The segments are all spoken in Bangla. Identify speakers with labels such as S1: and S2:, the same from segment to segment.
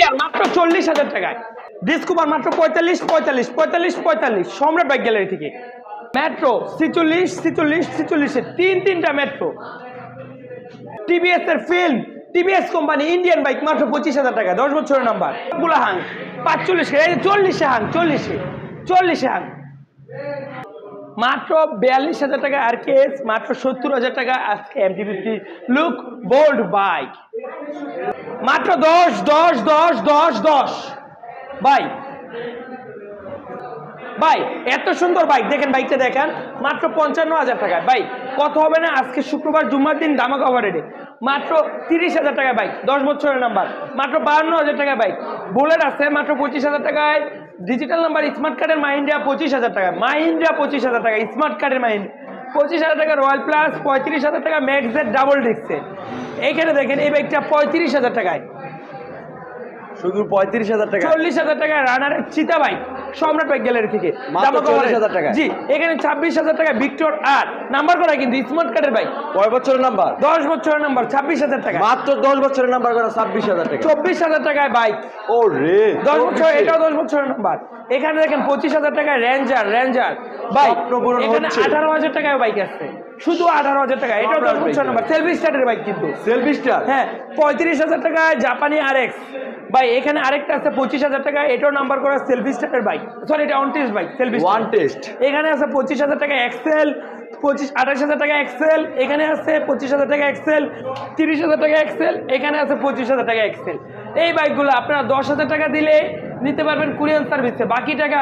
S1: আর মাত্র 40,000 টাকায়। ডিসকভার মাত্র 45 সম্রাট বাইক গ্যালারি থেকে। মেট্রো 46 তিনটা মেট্রো। টিভিএস এর film, TVS company Indian bike মাত্র 25,000 টাকা, 10 বছরের নাম্বার। গুলা হাং 45, 40 হাং মাত্র 42,000 টাকা। আর কেস মাত্র 70,000 টাকা। আজকে MT-50 লুক বোল্ড বাইক মাত্র 10 ভাই এত সুন্দর বাইক দেখেন, বাইকটা দেখেন মাত্র 55,000 টাকায়। ভাই কত হবে না আজকে শুক্রবার জুম্মার দিন ধামাকা অফারে মাত্র 30,000 টাকায় বাইক, 10 বছরের নাম্বার মাত্র 52,000 টাকায় বাইক। বুলেট আছে মাত্র 25,000 টাকায়। ডিজিটাল নাম্বার স্মার্ট কার্ডের মাহিন্দ্রা 25,000 টাকা, 25,000 টাকা স্মার্ট কার্ডের মাহিন্দ্রা 25,000 টাকা। রয়্যাল প্লাস 35,000 টাকা। ম্যাক্সের ডাবল ডিস্কে এইখানে দেখেন এই বাইকটা 35,000 টাকায়,
S2: শুধু 35,000 টাকা।
S1: 40,000 টাকা রানারের চিতা বাইক সম্রাট বাইক গ্যালারি থেকে।
S2: মাত্র 40,000 টাকা।
S1: জি এখানে 26,000 টাকা ভিক্টর আর নাম্বার করা কিন্তু স্মার্ট কার্ডের বাইক।
S2: কয় বছরের নাম্বার?
S1: 10 বছরের নাম্বার, 26,000 টাকা।
S2: মাত্র 10 বছরের নাম্বার করা 26,000 টাকা।
S1: 24,000 টাকায় বাইক।
S2: ও রে
S1: 10 বছর, এটাও 10 বছরের নাম্বার। এখানে দেখেন 25,000 টাকায় রেঞ্জার বাইক। এখানে 18,000 টাকায় বাইক আছে, শুধু 18,000 টাকা। এটাও 10 বছরের নাম্বার, সেলফি স্টার্টের বাইক কিন্তু।
S2: সেলফি স্টার
S1: হ্যাঁ 35,000 টাকায় জাপানি RX ভাই। এখানে আরেকটা আছে 25,000 টাকা, এটাও নাম্বার করা সেলফি স্টার্টের বাইক। সরি এটা on test bike, selfie
S2: one test.
S1: এখানে আছে 25,000 টাকা এক্সেল, 28,000 টাকা এক্সেল। এখানে আছে 25,000 টাকা এক্সেল, 30,000 টাকা এক্সেল। এখানে আছে 25,000 টাকা এক্সেল। এই বাইকগুলো আপনারা 10,000 টাকা দিলে নিতে পারবেন কুরিয়ার সার্ভিসে, বাকি টাকা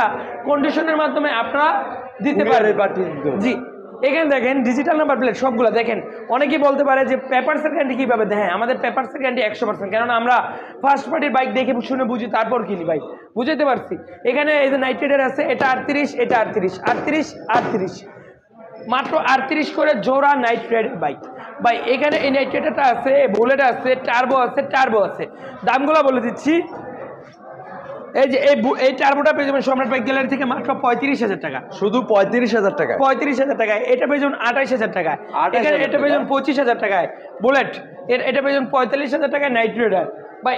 S1: কন্ডিশনের মাধ্যমে আপনারা দিতে পারবেন। জি এখানে দেখেন ডিজিটাল নাম্বার প্লেট সবগুলো দেখেন। অনেকেই বলতে পারে যে পেপারসের গ্যারান্টি কীভাবে দেয়? হ্যাঁ আমাদের পেপারসের গ্যারান্টি 100%, কেননা আমরা ফার্স্ট পার্টির বাইক দেখে শুনে বুঝি তারপর কিনি বাইক, বুঝতে পারছি। এখানে এই যে নাইট রাইডার আছে, এটা 38, এটা 38 মাত্র 38 করে জোড়া নাইট রাইডার বাইক। ভাই এখানে এই নাইট রাইডারটা আছে, বুলেট আছে, টার্বো আছে। দামগুলো বলে দিচ্ছি। এই যে এই টার্বোটা পেয়ে যাবেন সম্রাট বাইক গ্যালারি থেকে মাত্র 35,000 টাকা,
S2: শুধু 35,000 টাকা।
S1: 35,000 টাকায়। এটা পেয়ে যাবেন 28,000 টাকায়। এখানে এটা পেয়ে যাবেন 25,000 টাকায় বুলেট। এটা পেয়ে যাবেন 45,000 টাকায় নাইট রাইডার। ভাই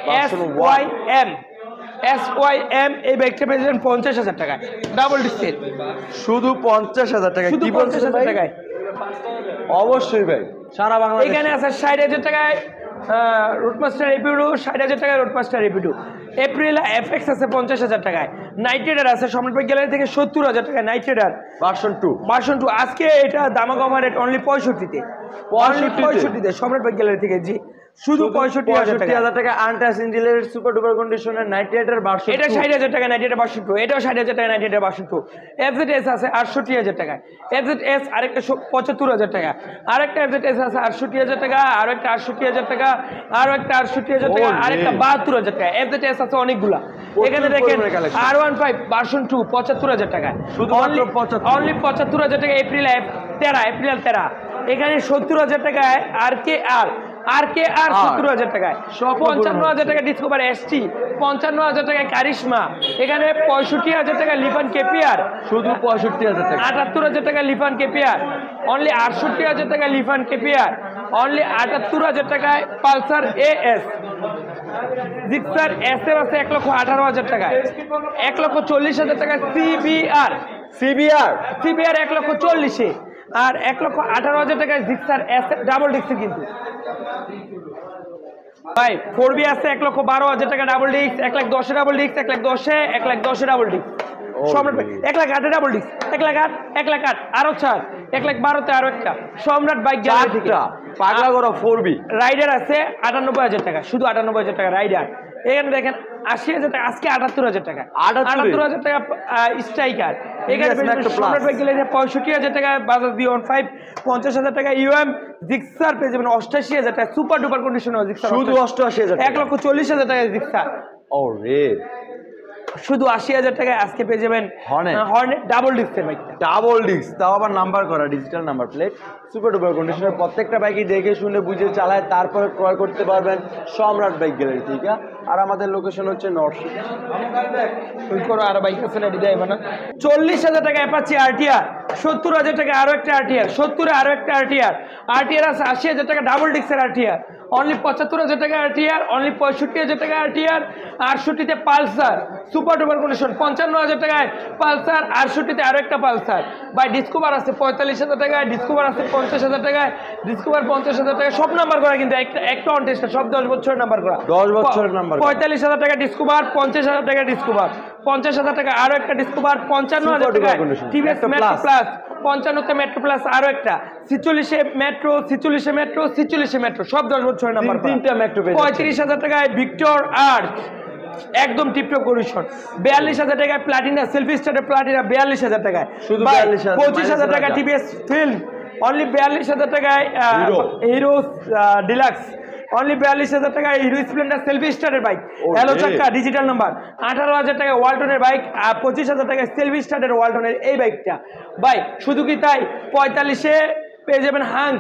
S1: SYM এই বাইকটা পেয়ে যাবেন 50,000 টাকায়, ডাবল ডিস্কের,
S2: শুধু 50,000 টাকা।
S1: শুধু 50,000 টাকায়।
S2: অবশ্যই ভাই সারা বাংলাদেশে।
S1: এখানে আছে 60,000 টাকায় রোডমাস্টার রেপিডো, 60,000 টাকায় রোডমাস্টার রেপিডো। এপ্রিল FX আছে 50,000 টাকায়। নাইট রাইডার আছে সম্রাট বাইক গ্যালারি থেকে 70,000 টাকায় নাইট রাইডার ভার্সন 2। আজকে এটা দামাক অফার রেট অনলি 65-তে, সম্রাট বাইক গ্যালারি থেকে। জি শুধু 65,000
S2: টাকা। আনটাচ ইঞ্জিনের সুপার ডুপার কন্ডিশনের নাইট রাইডার ভার্সন,
S1: এটা 60,000 টাকা নাইট রাইডার ভার্সন 2। এটাও 60,000 টাকা নাইট রাইডার ভার্সন 2। FZS আছে 68,000 টাকায়। FZS আরেকটা 75,000 টাকা, আরেকটা FZS আছে 68,000 টাকা, আরো একটা 68,000 টাকা, আরো একটা 68,000 টাকা, আরেকটা 72,000 টাকা। FZS আছে অনেকগুলা। এখানে দেখেন R15 ভার্সন 2 75,000 টাকায়,
S2: শুধুমাত্র
S1: অনলি 75,000 টাকা। এপ্রিল 13 এখানে 70,000 টাকায় RKR 70,000 টাকায়। 55,000 টাকা ডিসকভার ST, 55,000 টাকায় কারিশমা। এখানে 65,000 টাকা লিফান KPR,
S2: শুধু 65,000 টাকা।
S1: 78,000 টাকা লিফান KPR, অনলি 68,000 টাকা লিফান KPR, অনলি 78,000 টাকায় পালসার AS। জিক্সার SF আছে 1,18,000 টাকায়, 1,40,000 টাকা। CBR 1,40,000 আর 1,18,000 টাকায় জিক্সার SF ডাবল ডিস্ক কিন্তু। ভাই 4B আছে 1,12,000 টাকা double disc, 1,10,000 double disc, 1,10,000 double disc. সম্রাট ভাই 1,08,000 ডাবল ডিস্ক, 1,08,000 আরো 4, 1,12,000 আরো একটা। সম্রাট বাইক গ্যালারি থেকে
S2: পাগলা গরো 4B
S1: রাইডার আছে 98,000 টাকা, শুধু 98,000 টাকা রাইডার। এখানে দেখেন 80,000 টাকা, আজকে 78,000 টাকা, 78,000 টাকা স্ট্রাইকার। এখানে সম্রাট বাইক গ্যালারি 65,000 টাকা বাজাজ B15, 50,000 টাকা UM জিক্সার পেয়ে যাবেন 88,000 টাকা, সুপার ডুপার কন্ডিশন জিক্সার
S2: শুধু 88,000 টাকা,
S1: 1,40,000 টাকা জিক্সার।
S2: ও রে
S1: শুধু 80,000 টাকায় আজকে পেয়ে যাবেন হর্নেট ডাবল ডিস্কের বাইকটা,
S2: ডাবল ডিস্ক, তাও আবার নাম্বার করা digital number plate, super duper কন্ডিশনের। প্রত্যেকটা বাইকই দেখে শুনে বুঝে চালায় তারপরে ক্রয় করতে পারবেন সম্রাট বাইক গ্যালারি থেকে। আর আমাদের লোকেশন হচ্ছে নরসিংদী।
S1: আর বাইক আছে না 40,000 টাকা অ্যাপাচি RTR, 70,000 টাকা আরো একটা আরটিআর, 70 আরো একটা আরটিআর, আরটিআর আছে 80,000 টাকা ডাবল ডিক্সের আরটিআর, অনলি 75,000 টাকা আরটিআর, অনলি 65,000 টাকা আরটিআর, 68তে পালসার সুপার ডুপার কন্ডিশন, 55,000 টাকায় পালসার, 68তে আরো একটা পালসার। ভাই ডিসকভার আছে 45,000 টাকায়, ডিসকভার আছে 50,000 টাকায়, ডিসকভার 50,000 টাকা, সব নাম্বার করা কিন্তু একটা অন টেস্ট, সব 10 বছরের নাম্বার করা,
S2: 10 বছরের নাম্বার
S1: 45,000 টাকা ডিসকভার, 50,000 টাকা ডিসকভার, 50,000 টাকা আরো একটা ডিসকভার, 55,000 টাকা টিভিএস মেট্রো প্লাস, 55তে মেট্রো প্লাস আরো একটা, 46-এ মেট্রো, 46-এ মেট্রো, 46-এ মেট্রো, সব 10 বছরের নাম্বার,
S2: তিনটা মেট্রো পেয়ে যাচ্ছেন।
S1: 35,000 টাকায় ভিক্টর আর্ট একদম টিপটপ কন্ডিশন, 42,000 টাকায় প্লাটিনা সেলফি স্টারের প্লাটিনা 42,000 টাকায়,
S2: শুধু
S1: ভাই,
S2: 42,000
S1: 25,000 টাকা টিভিএস ফিল্ম, অনলি 42,000 টাকায় হিরো ডিলাক্স, অনলি 42,000 টাকায় হিরো স্প্লেন্ডার সেলফি স্টারের বাইক, হ্যালো চাক্কা ডিজিটাল নাম্বার, 18,000 টাকায় ওয়ালটনের বাইক, আর 25,000 টাকায় সেলফি স্টারের ওয়ালটনের এই বাইকটা। ভাই শুধু কি তাই, 45-এ পেয়ে যাবেন হাঙ্ক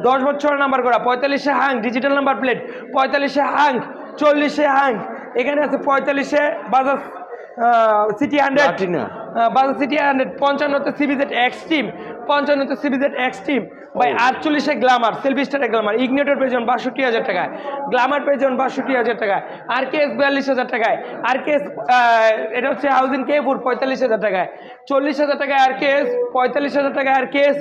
S1: 10 বছরের নাম্বার করা, 45-এ হাঙ্ক ডিজিটাল নাম্বার প্লেট, 45-এ হাঙ্ক, 40-এ হাঙ্ক, এখানে আছে 45-এ বাজাজ সিটি 100, বাজাজ সিটি 100, 55-তে সিবিজেড এক্সট্রিম, 55-তে সিবিজেড এক্সট্রিম, ভাই 48-এ গ্ল্যামার সেলফি স্টারের গ্ল্যামার, ইগনিটর পেয়ে যাবেন 62,000 টাকায়, গ্ল্যামার পেয়ে যাবেন 62,000 টাকায়, আরকেএস 42,000 টাকায়, আরকেএস এটা হচ্ছে হাউজিং কেপুর 45,000 টাকায়, 40,000 টাকায় আরকেএস, 45,000 টাকায় আরকেএস,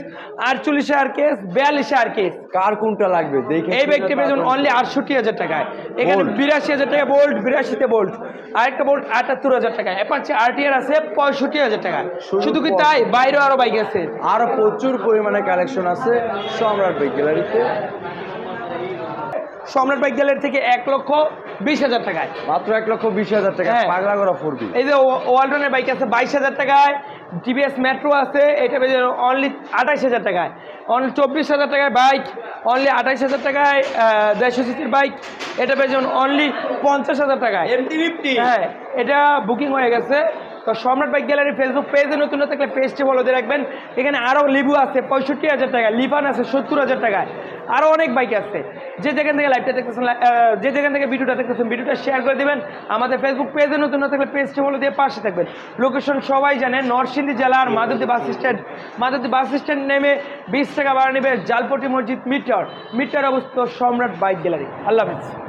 S1: 48-এ আরকেএস, 42-এ আরকেএস।
S2: কার কোনটা লাগবে দেখে
S1: এই ব্যক্তি পেয়ে যাবেন অনলি 68,000 টাকায়, এখানে 82,000 টাকা বোল্ট, 82-তে বোল্ট, আরেকটা বোল্ট 78,000 টাকায়, অ্যাপাচি আরটিআর আছে 65,000 টাকায়। শুধু কি তাই, বাইরেও আরো বাইক আছে,
S2: আরো প্রচুর পরিমাণে কালেকশন আছে সম্রাট বাইক গ্যালারিতে।
S1: সম্রাট বাইক গ্যালারি থেকে 1,20,000 টাকায়,
S2: মাত্র 1,20,000 টাকা,
S1: হ্যাঁ।
S2: পাগলা করা ফোরবি।
S1: এই যে ওয়ালটনের বাইক আছে 22,000 টাকায়, টিভিএস মেট্রো আছে, এটা পেয়ে যাবেন অনলি 28,000 টাকায়, অনলি 24,000 টাকায় বাইক, অনলি 28,000 টাকায় 150 সিসির বাইক, এটা পেয়ে যাবেন অনলি 50,000 টাকায়। হ্যাঁ, এটা বুকিং হয়ে গেছে। তো সম্রাট বাইক গ্যালারি ফেসবুক পেজে নতুন না থাকলে পেজটি ফলো দিয়ে রাখবেন। এখানে আরও লিবু আছে 65,000 টাকায়, লিফান আছে 70,000 টাকায়, আরও অনেক বাইক আছে। যে যেখান থেকে লাইভটা দেখতেছেন, যে যেখান থেকে ভিডিওটা দেখতেছেন, ভিডিওটা শেয়ার করে দেবেন। আমাদের ফেসবুক পেজে নতুন না থাকলে পেজটি ফলো দিয়ে পাশে থাকবেন। লোকেশন সবাই জানে, নরসিংদী জেলার Madhabdi bus stand, Madhabdi bus stand নেমে 20 টাকা ভাড়া নেবে জালপটি মসজিদ মিটার অবস্থিত সম্রাট বাইক গ্যালারি। আল্লাহ হাফেজ।